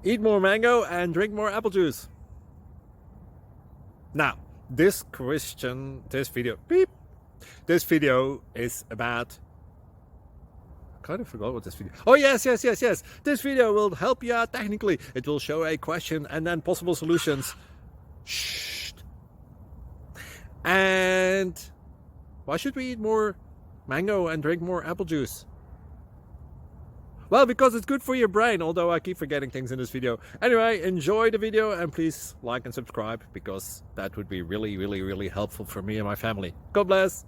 Eat more mango and drink more apple juice. Now, this video is about, I kind of forgot what this video. Oh yes. This video will help you out technically. It will show a question and then possible solutions. Shh. And why should we eat more mango and drink more apple juice? Well, because it's good for your brain, although I keep forgetting things in this video. Anyway, enjoy the video and please like and subscribe, because that would be really helpful for me and my family. God bless.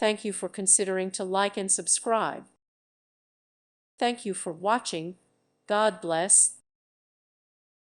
Thank you for considering to like and subscribe. Thank you for watching. God bless.